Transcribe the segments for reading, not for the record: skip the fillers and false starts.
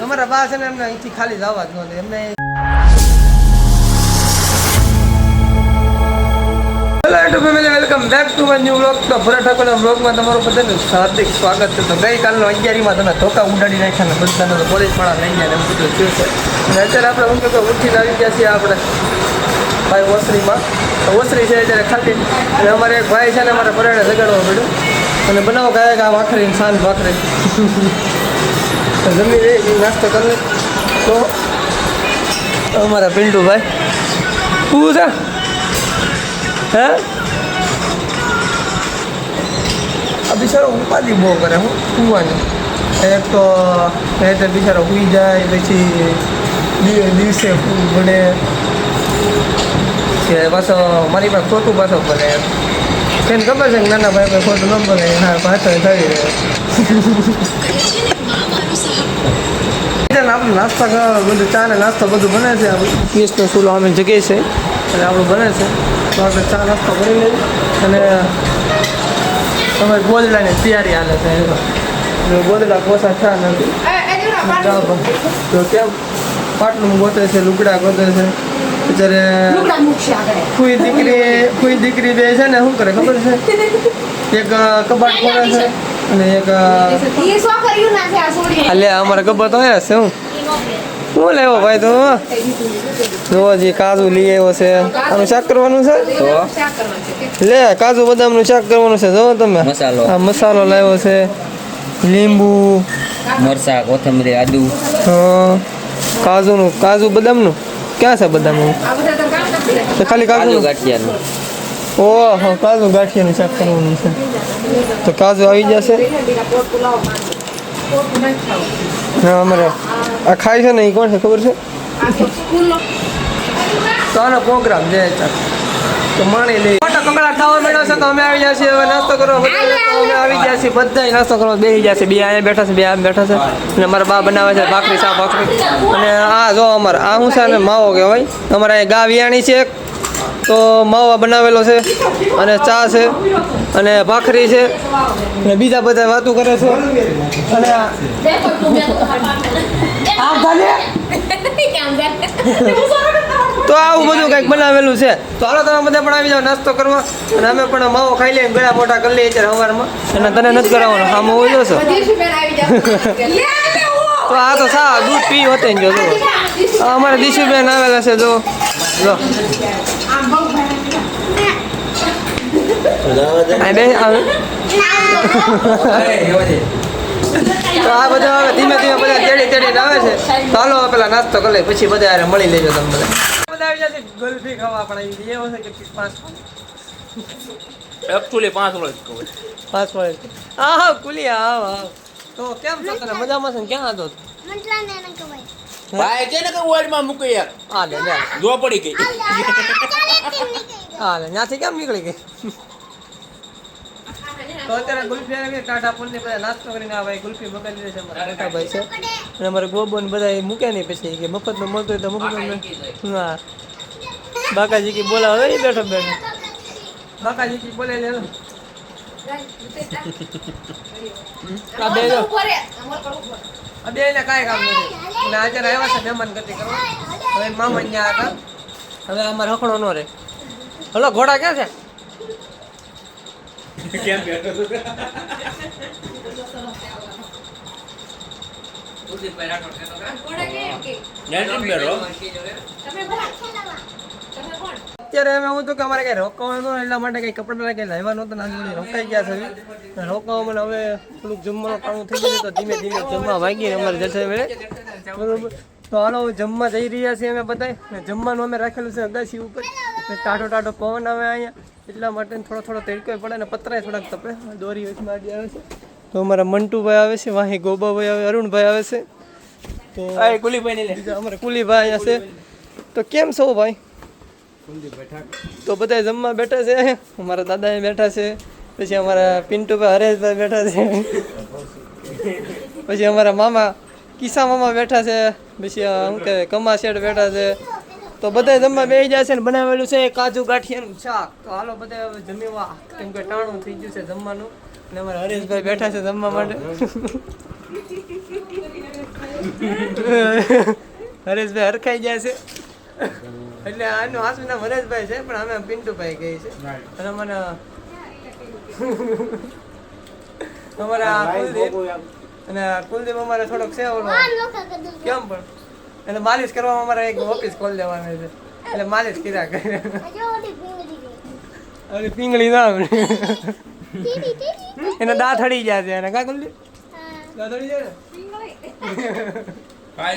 અમારા બા છે ને એમને અહીંથી ખાલી જવા જ નહોતું એમને. Hello YouTube family, welcome back to my new vlog. તો ભરત ઠાકોરના વ્લોગમાં તમારું બધાનું હાર્દિક સ્વાગત છે. તો ગઈકાલનો 11માં તમે ધોકા ઉડાડી નાખ્યા ને બધાને તો પોલીસવાળા લઈ ગયા એમ બધું થયું છે. અને અત્યારે આપણે હું કહું ઉઠીને આવી ગયા છીએ આપણે ભાઈ ઓસરીમાં. તો ઓસરી છે અત્યારે ખાલી. અને અમારે એક ભાઈ છે ને અમારે પરાણે જગાડવા પડ્યું અને બનાવો કાંઈક આ ભાખરી સાંજ ભાખરી જમી લે નાસ્તો કરી લે. તો અમારા પિન્ટુભાઈ શું છે હે આ બિચારો ઉપાધિ બહુ કરે હું સુવાની. એક તો એટલે બિચારો સુઈ જાય પછી દિવસે બને કે પાછો મારી પાસે ખોટું પાછો બને એને ખબર છે કે નાના ભાઈ પાસે ખોટું ન બને હા પાછળ થઈ રહે. આપણે નાસ્તા કરવા બધું ચા ને નાસ્તો બધું બને છે. ગેસનો ચૂલો અમે જગ્યાએ છે અને આપણું બને છે. તો આપણે ચા નાસ્તો કરી લઈએ અને તમારી ગોદડાની તૈયારી હાલે છે. ગોદડા કોસા ચા નથી તો કેમ પાટલું ગોતે છે, લુગડા ગોતે છે. અત્યારે ફૂઈ દીકરી બે છે ને શું કરે ખબર છે? એક કબાટ ખોલે છે અને એક અલે અમારે કબાટ તો છે. શું લેવો ભાઈ તો જો હજી કાજુ લઈ આવ્યો છે. આનું શાક કરવાનું છે લે કાજુ બદામનું શાક કરવાનું છે. જો તમે આ મસાલો લાવ્યો છે, લીંબુ, મરચા, કોથમરી, આદુ. હા કાજુ બદામનું ક્યાં છે? બદામનું ખાલી કાજુ ગાંઠિયાનું. ઓહો કાજુ ગાંઠિયાનું શાક કરવાનું છે. તો કાજુ આવી જશે. હા અમારે આ ખાય છે ને એ કોણ છે ખબર છે? તો આનો પ્રોગ્રામ છે તો માણી લઈ મોટા કમળા ખાવા મળ્યો છે. તો અમે આવી ગયા છીએ હવે નાસ્તો કરવા. અમે આવી ગયા છીએ બધા નાસ્તો કરવા બેસી ગયા છે. બે અહીંયા બેઠા છે, બે આમ બેઠા છે. અને અમારા બા બનાવે છે ભાખરી સા ભાખરી. અને આ જો અમારે આ શું છે ને માવો કહેવાય. અમારે અહીં ગા વિયાણી છે તો માવા બનાવેલો છે અને ચા છે અને ભાખરી છે અને બીજા બધા વાતો કરે છે. અને તો આવું બધું કંઈક બનાવેલું છે. તો હાલો તમે બધા પણ આવી જાઓ નાસ્તો કરવા. અને અમે પણ માવો ખાઈ લઈએ, ગળા મોટા કરી લઈએ અત્યારે સવારમાં. અને તને નથી કરાવવાનું આમ હોય જોશો. તો આ તો સા દૂધ પી હોતે ને જો અમારે દીશુબેન આવેલા છે. જો જો તો આ બધા હવે ધીમે ધીમે બધા તેડીને આવે છે. તો હાલો પેલા નાસ્તો કરી લે પછી બધા યાર મળી લેજો તમે બધા આવી જશે. ગોલ્ફી ખાવા આપણે એ હશે કે 5 એકચ્યુઅલી 5 વર્ષ કહું 5 વર્ષ. હા કુલી આવ તો કેમ છો તને? મજામાં છે ને? ક્યાં હતો ભાઈ છે ને કે વર્ડમાં મૂકી યાર. હા લે જો પડી ગઈ. હા લે ત્યાંથી કેમ નીકળી ગઈ? તો અત્યારે ગુલ્ફી આવી ટાટા પુલની બધા નાસ્તો કરીને આ ભાઈ ગુલ્ફી મગાવી લીધી છે. અમારા મોટા ભાઈ છે અને અમારે ગોબો ને બધા મૂકે નહીં પછી કે મફતમાં મળતો હોય તો મફતમાં. હા બાકાજી કી બોલાવે નહીં બેઠો બેઠો. બાકાજી કી બોલે લે આ બે જો આ બે ને કાંઈ કામ નથી. અને અત્યારે આવ્યા છે મહેમાન ગતિ કરવા. હવે મામા અહીંયા હતા. હવે અમારે હખણો ન રહે. હલો ઘોડા ક્યાં છે? કેમ બેઠો તો અત્યારે અમે હું તો કે અમારે કઈ રોકાવાનું એટલા માટે કઈ કપડા કઈ લાવ્યા નહોતા ના જોડે રોકાઈ ગયા છે. રોકાવામાં હવે થોડુંક જમવાનું કામ થઈ ગયું તો ધીમે ધીમે જમવા વાગીને અમારે જશે વેળે બરોબર. તો હાલો જમવા જઈ રહ્યા છીએ અમે બધા. જમવાનું અમે રાખેલું છે અગાસી ઉપર. ટાઢો પવન આવે અહીંયા એટલા માટે થોડો તડકો પડે ને પતરાય થોડાક તપે. દોરી વચમાં આવી આવે છે. તો અમારા મંટુભાઈ આવે છે, વાહી ગોબાભાઈ આવે, અરુણભાઈ આવે છે. તો કુલીભાઈ ને બીજા અમારે કુલીભાઈ અહીંયા છે. તો કેમ છો ભાઈ? તો બધા જમવા બેઠા છે. અમારા દાદા બેઠા છે, પછી અમારા પિન્ટુભાઈ હરેશભાઈ બેઠા છે, પછી અમારા મામા કિસ્સા મામા બેઠા છે, પછી શું કહેવાય કમા શેઠ બેઠા છે. તો બધા જમવા બેસી જાય છે ને બનાવેલું છે કાજુ ગાંઠિયાનું શાક. તો હાલો બધા જમીવા કેમ કે ટાણું થઈ ગયું છે જમવાનું. અને અમારા હરેશભાઈ બેઠા છે જમવા માટે. હરેશભાઈ હરખાઈ ગયા છે એટલે આનું હાસું નામ હરેશભાઈ છે પણ અમે પિન્ટુભાઈ કહે છે અને મને અમારા કુલદીપ અને કુલદીપ અમારે થોડોક છે ઓલો કેમ પણ એટલે માલિશ કરવામાં અમારે એક ઓફિસ ખોલી દેવાની છે એટલે માલિશ કર્યા કરે હવે પીંગળી ના આવડે એના દાંત હળી ગયા છે એને કા કુલદીપ દાંત હળી જાય ચાલ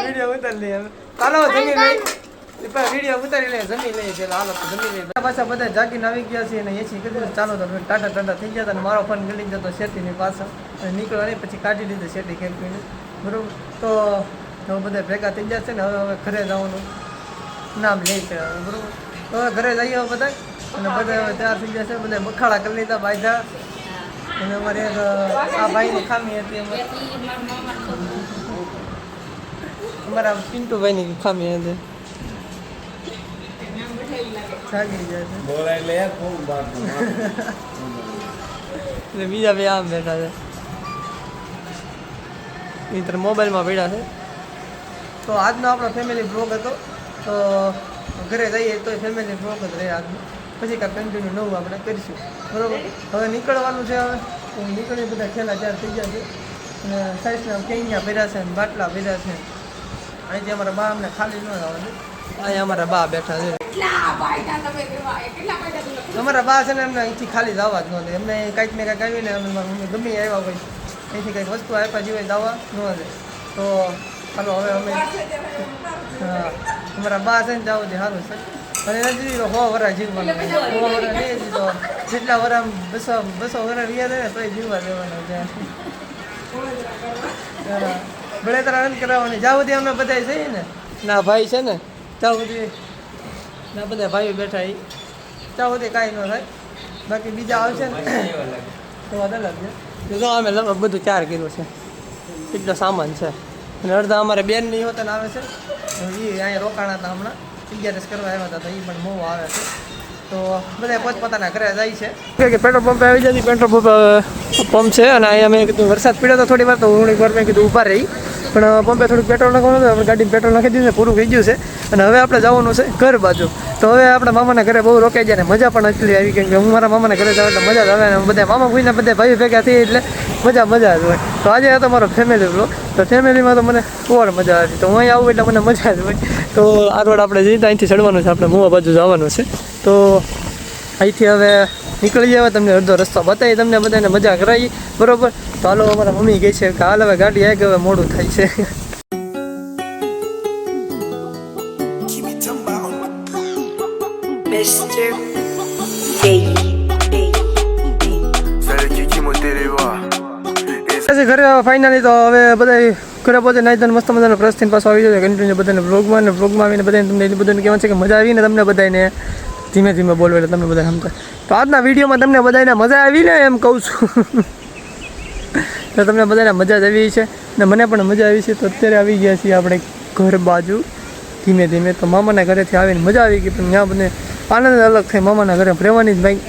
વિડીયો ઉતારી લઈએ ચાલો જમી લઈ વિડીયો ઉતારી લઈએ જમી લઈએ પેલા હાલો જમી લઈએ પાછા બધા જાગીને આવી ગયા છે અને એસી કરી ચાલો તો ટાટા ટાટા થઈ ગયા અને મારો ફોન ગળી જતો શેતીની પાછળ અને નીકળવા નહીં પછી કાઢી લીધું શેતી ખેલપીને બરોબર તો હવે બધા ભેગા થઈ જશે ને હવે ઘરે જવાનું નામ લે છે બરોબર તો હવે ઘરે જઈએ બધા અને બધા હવે તૈયાર થઈ જશે બધા બખાડા કરી લીધા બાયધા અને અમારે એક આ ભાઈની ખામી હતી અમારા પિન્ટુભાઈની ખામી હતી જાગી જાય છે એટલે બીજા બે આમ બેઠા છે મિત્ર મોબાઈલમાં પડ્યા છે તો આજનો આપણો ફેમિલી બ્લોગ હતો તો ઘરે જઈએ તો ફેમિલી બ્લોગ જ રહે આજનો પછી કાંઈ કન્ટિન્યુ નવું આપણે કરીશું બરાબર હવે નીકળવાનું છે હવે તો નીકળી બધા ખેલા ચાર થઈ ગયા છે અને સાઈઝના કેન્યા ભર્યા છે અને બાટલા ભર્યા છે અહીંથી અમારા બા અમને ખાલી ન જવાનું અહીંયા અમારા બા બેઠા છે અમારા બા છે ને એમને અહીંથી ખાલી જવા જ ન દે એમને કાંઈક ને કાંઈક આવીને અમે મમ્મી ગમે આવ્યા હોય અહીંથી કંઈક વસ્તુ આપ્યા જીવાય જવા ન દે તો ચાલો હવે અમે હા અમારા બા છે ને જવું છે સારું છે અને હજી તો 100 વર્ષ જીવવાનું 100 વર્ષ નહીં હજી તો જેટલા વર્ષ 200 વર્ષ રહ્યા છે ને તોય જીવવા દેવાનું છે બળેતરા રન કરાવવાની જ્યાં સુધી અમે બધા છીએ ને ના ભાઈ છે ને ત્યાં સુધી ના બધા ભાઈઓ બેઠા એ ત્યાં સુધી કાંઈ ન થાય બાકી બીજા આવશે ને તો વાત અલગ છે જો અમે લગભગ બધું 4 કિલો છે એટલો સામાન છે અને અડધા અમારે બેનની હોતન આવે છે એ અહીંયા રોકાણા હતા હમણાં 11 કરવા આવ્યા હતા તો એ પણ બહુ આવે છે તો બધા પોતપોતાના ઘરે જાય છે કે પેટ્રોલ પંપે આવી જતી પેટ્રોલ પંપ છે અને અહીંયા મેં કીધું વરસાદ પડ્યો તો થોડી વાર તો થોડીક વાર મેં કીધું ઊભા રહી પણ પંપે થોડુંક પેટ્રોલ નાખવાનું હતું આપણે ગાડીમાં પેટ્રોલ નાખી દીધું પૂરું થઈ ગયું છે અને હવે આપણે જવાનું છે ઘર બાજુ તો હવે આપણા મામાના ઘરે બહુ રોકાઈ જાય ને મજા પણ એટલી આવી કેમ કે હું મારા મામાના ઘરે જાઉં એટલે મજા જ આવે ને બધા મામા ભૂઈને બધા ભાઈઓ ભેગા થઈ એટલે મજા જ હોય તો આજે હતો મારો ફેમિલી બ્લોગ તો ફેમિલીમાં તો મને ઓર મજા આવી તો હું અહીં આવું એટલે મને મજા જ હોય તો આ રોડ આપણે જઈએ તો અહીંથી ચડવાનું છે આપણે મુવા બાજુ જવાનું છે તો અહીંથી હવે નીકળી જાય તમને અડધો રસ્તો બતાવી તમને બધાને મજા કરાવી બરોબર તો હાલો અમારા મમ્મી કહે છે કે હાલ હવે ગાડી આવી કે હવે મોડું થાય છે ઘરે ફાઇનલી તો હવે બધા ઘરે પહોંચે નાઈ ધોઈને મસ્ત મજાનો ફ્રેશ થઈને પાછો આવી જાય કન્ટિન્યુ બધાને વ્લોગમાં આવીને બધાને તમને એટલું બધાને કહેવાનું છે કે મજા આવીને તમને બધાને ધીમે ધીમે બોલવું એટલે તમને બધા સમજાય તો આજના વિડીયોમાં તમને બધાને મજા આવી ને એમ કહું છું તો તમને બધાને મજા જ આવી છે ને મને પણ મજા આવી છે તો અત્યારે આવી ગયા છીએ આપણે ઘર બાજુ ધીમે ધીમે તો મામાના ઘરેથી આવીને મજા આવી ગઈ પણ ત્યાં બધે આનંદ અલગ થાય મામાના ઘરે રહેવાની જ ભાઈ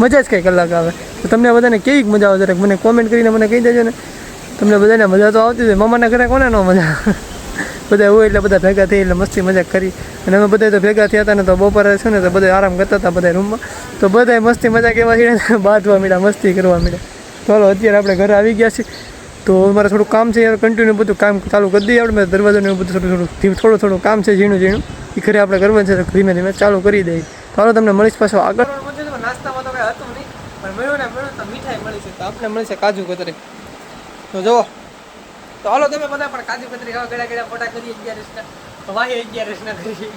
મજા જ કંઈક અલગ આવે તો તમને બધાને કેવી મજા આવે જરાક મને કોમેન્ટ કરીને મને કહી દેજો ને તમને બધાને મજા તો આવતી હોય મામાના ઘરે કોને ન મજા બધા હોય એટલે બધા ભેગા થઈ એટલે મસ્તી મજાક કરી અને અમે બધા તો ભેગા થયા હતા ને તો બપોરે છે ને તો બધા આરામ કરતા હતા બધા રૂમમાં તો બધા મસ્તી મજાક એવા છે બાંધવા માંડ્યા મસ્તી કરવા માંડ્યા ચાલો અત્યારે આપણે ઘરે આવી ગયા છીએ તો મારે થોડું કામ છે યાર કન્ટિન્યુ બધું કામ ચાલુ કરી દઈએ આપણે દરવાજાનું એવું બધું થોડું કામ છે ઝીણું એ ઘરે આપણે કરવાનું છે ધીમે ધીમે ચાલુ કરી દઈએ ચાલો તમને મળીશ પાછો આગળ નાસ્તામાં તો કંઈ હતું નહીં પણ મળ્યું તો મીઠાઈ મળી છે તો આપણે મળશે કાજુ કતરી તો જુઓ તો હાલો તમે બધા પણ કાજુ કતરી ખાવા ગળા ફોટા કરીએ 11 વાહી 11 કરીએ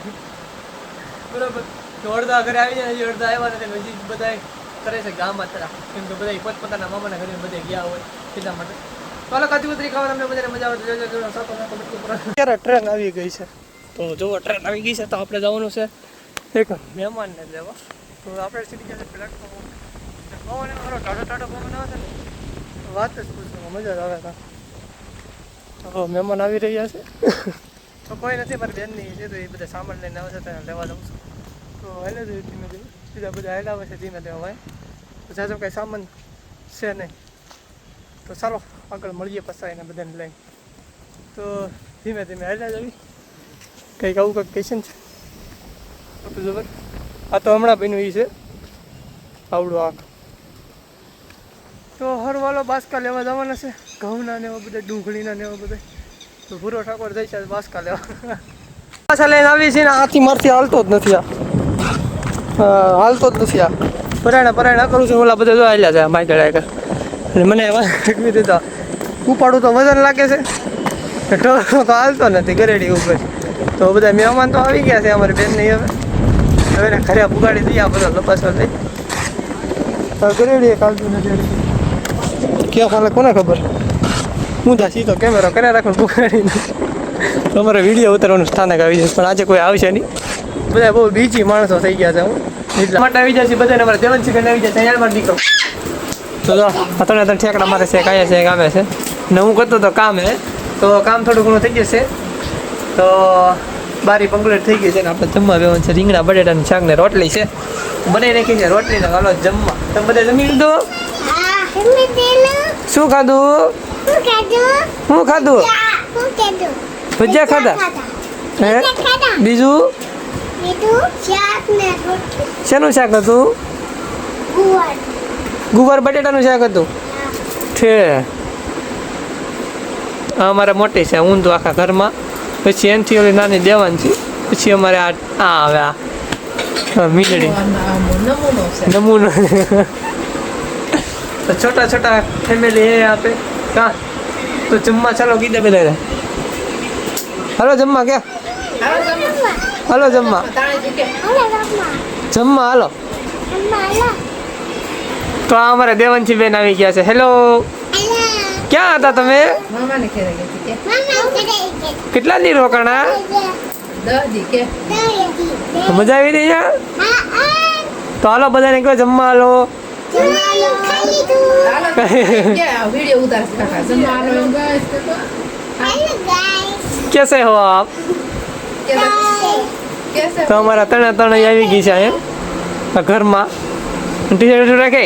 બરોબર તો અડધા ઘરે આવી જાય અડધા આવ્યા નથી હજી બધા કરે છે ગામમાં તરા કેમ કે બધા પોતપોતાના મામાના ઘરે બધા ગયા હોય એટલા માટે તો હાલો કાજુ કતરી ખાવા તમને બધાને મજા આવે અત્યારે ટ્રેન આવી ગઈ છે તો જુઓ ટ્રેન આવી ગઈ છે તો આપણે જવાનું છે એક મહેમાનને લેવા તો આપણે સીધી ગયા પ્લેટફોર્મ પવન મારો ટાટો પવન આવે છે ને વાત જ પૂછો મજા જ આવે તો મહેમાન આવી રહ્યા છે તો કોઈ નથી મારી બેનની છે તો એ બધા સામાન લઈને આવે છે તેને લેવા જાઉં છું તો હાલે છે ધીમે ધીમે બીજા બધા હાલ આવે છે ધીમે ધીમે ભાઈ તો જાજો કાંઈ સામાન છે નહીં તો ચાલો આગળ મળીએ પાછા એને બધાને લઈને. તો ધીમે ધીમે હાલ્યા જવી કંઈક આવું કંઈક પેશન છે જબર. આ તો હમણાં બન્યું એ છે આવડું આંખ. તો હરવાલો બાસકા લેવા જવાના છે ઘઉંના ને એવા બધા ડુંગળીના ને એવા બધા. તો ભૂરો ઠાકોર જાય છે બાસકા લેવા. પાછા લઈને આવી છે ને આથી મારથી હાલતો જ નથી હાલતો જ નથી આ પરાયણા કરું છું. ઓલા બધા જો હાલ્યા છે માઇકલ આગળ અને મને કીધું દીધા ઉપાડું તો વજન લાગે છે ઢોરો તો હાલતો નથી ગરેડી ઉપર. તો બધા મહેમાન તો આવી ગયા છે અમારી બેન નહીં હવે ને ઘરે પુગાડી દઈએ આ બધા લપાસવા લઈ. ગરેડી એક હાલતું નથી ક્યાં ખાલે કોને ખબર. હું જા સીધો કેમેરો કર્યા રાખું પુગાડીને અમારે વિડીયો ઉતારવાનું સ્થાનક આવી જશે પણ આજે કોઈ આવશે નહીં. બધા બહુ બીજી માણસો થઈ ગયા છે હું એટલા માટે આવી જશે બધાને. અમારે દેવનસિંહ આવી જશે અહીંયા મારો દીકરો. તો જો ત્રણે ઠેકડા મારે છે કાયા છે કામે છે ને હું કરતો તો કામ હે તો કામ થોડું ઘણું થઈ જશે. તો બારી કમ્પ્લીટ થઈ ગઈ છે ને આપણે જમવા બેવાનું છે. રીંગણા બટેટાનું શાક ને રોટલી છે બનાવી નાખી છે રોટલી ને હાલો જમવા. તમે બધા જમી લીધું? શું ખાધું? શું ખાધું? ભજીયા ખાધા હે? બીજું શેનું શાક હતું? ગુવાર બટેટાનું શાક હતું છે. અમારે મોટી છે ઊંધું આખા ઘરમાં. પછી એનથી ઓલી નાની દેવાની છે. પછી અમારે આ આવે આ મીંડળી નમૂનો. તો છોટા છોટા ફેમિલી હે આપે કાં. તો જમવા ચાલો કીધે પેલા હાલો જમવા ક્યાં હાલો જમવા હાલો. તો અમારે દેવનસિંહ બેન આવી ગયા છે. હેલો ક્યાં હતા તમે? કેટલા દી રોકાણા? મજા આવી રહી? તો હાલો બધાને કહો જમવા હાલો. कैसे हो आप? તો અમારા ત્રણ આવી ગઈ છે અહીંયા ઘરમાં ટી શર્ટ રાખે.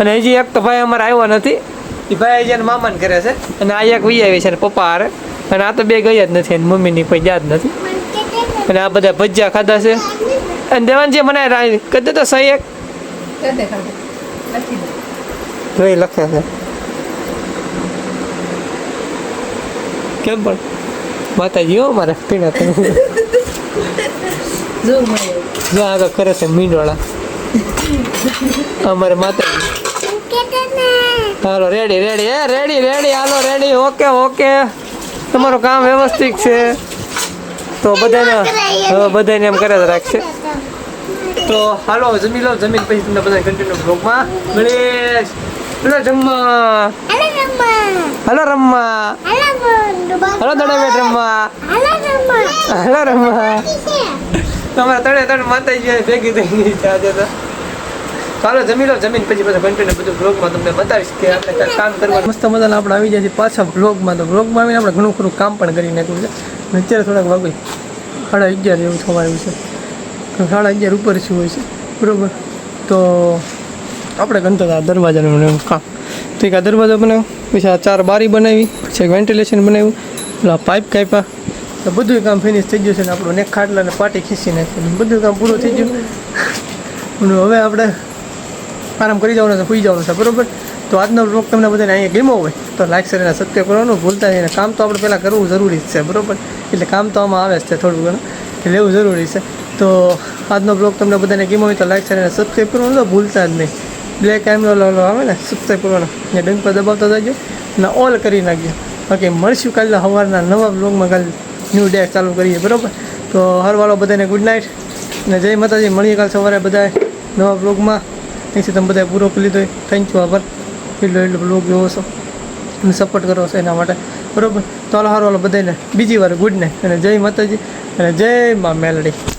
અને હજી એક તો ભાઈ અમારે આવ્યો નથી. એ ભાઈ હજી મામાને કરે છે અને આ એક વી આવી છે ને પપ્પા હારે. અને આ તો બે ગયા જ નથી અને મમ્મીની કોઈ યાદ નથી. અને આ બધા ભજીયા ખાધા છે. અને દેવાનજી મને કહી દે તો સહી એક જોઈ લખે છે કેમ પણ માતાજી હો મારે પીણા જો આગળ કરે છે મીંડવાળા અમારે માતાજી. હાલો રેડી રેડી રેડી હાલો રેડી ઓકે તમારું કામ વ્યવસ્થિત છે. તો બધાને એમ કરે જ રાખશે. તો હાલો જમી લો. જમીન પછી તમને બધા કન્ટિન્યુ બ્લોગમાં મળીએ. હાલો જમવા હાલો રમવા હાલો દડાવેટ રમવા હાલો રમવા. તમારે ત્રણ માતાજી ભેગી થઈ ગઈ છે આજે તો. હાલો જમી લો. જમીન પછી બધા કન્ટિન્યુ બધું બ્લોગમાં તમને બતાવીશ કે આપણે કાંઈ કામ કરવાનું. મસ્ત મજાના આપણે આવી જાય છે પાછા બ્લોગમાં. તો બ્લોગમાં આવીને આપણે ઘણું ખરું કામ પણ કરી નાખ્યું છે. અત્યારે થોડાક વાગે 11:30 જેવું થવા આવ્યું છે. 11:30 ઉપર શું હોય છે બરાબર. તો આપણે ગણતો આ દરવાજાનું કામ. તો એક આ દરવાજો બનાવ્યો પછી આ 4 બારી બનાવી પછી એક વેન્ટિલેશન બનાવ્યું પેલા પાઇપ કાપ્યા. તો બધું કામ ફિનિશ થઈ ગયું છે ને આપણું નેક ખાટલા અને પાટી ખીસી નાખ્યું બધું કામ પૂરું થઈ ગયું. હવે આપણે આરામ કરી જવાનું છે સૂઈ જવાનું છે બરાબર. તો આજનો બ્લોગ તમને બધાને અહીંયા ગમ્યો હોય તો લાઈક શેર અને સબસ્ક્રાઈબ કરવાનું ભૂલતા નહીં. કામ તો આપણે પહેલાં કરવું જરૂરી છે બરાબર. એટલે કામ તો આમાં આવે જ છે થોડું ઘણું એટલે એવું જરૂરી છે. તો આજનો બ્લોગ તમને બધાને ગમ્યો હોય તો લાઈક શેર અને સબસ્ક્રાઈબ કરવાનું તો ભૂલતા જ નહીં. બ્લેક આઈમનો આવે ને સબસ્ક્રાઈબ કરવાનો ને ડંક પર દબાવતા જજો અને ઓલ કરી નાખજો. બાકી મળશું કાલે સવારના નવા બ્લોગમાં. કાલે ન્યૂ ડે ચાલુ કરીએ બરાબર. તો હરવાલો બધાને ગુડ નાઇટ અને જય માતાજી. મળીએ કાલે સવારે બધા નવા બ્લોગમાં. અહીંથી તમે બધા પૂરો કરી લીધો. થેન્ક યુ આભાર. એટલો બ્લોગ જોવો છો અને સપોર્ટ કરો છો એના માટે બરાબર. તો હાલો હરવાલો બધાને બીજી વાર ગુડ નાઇટ અને જય માતાજી અને જય મા મેલડી.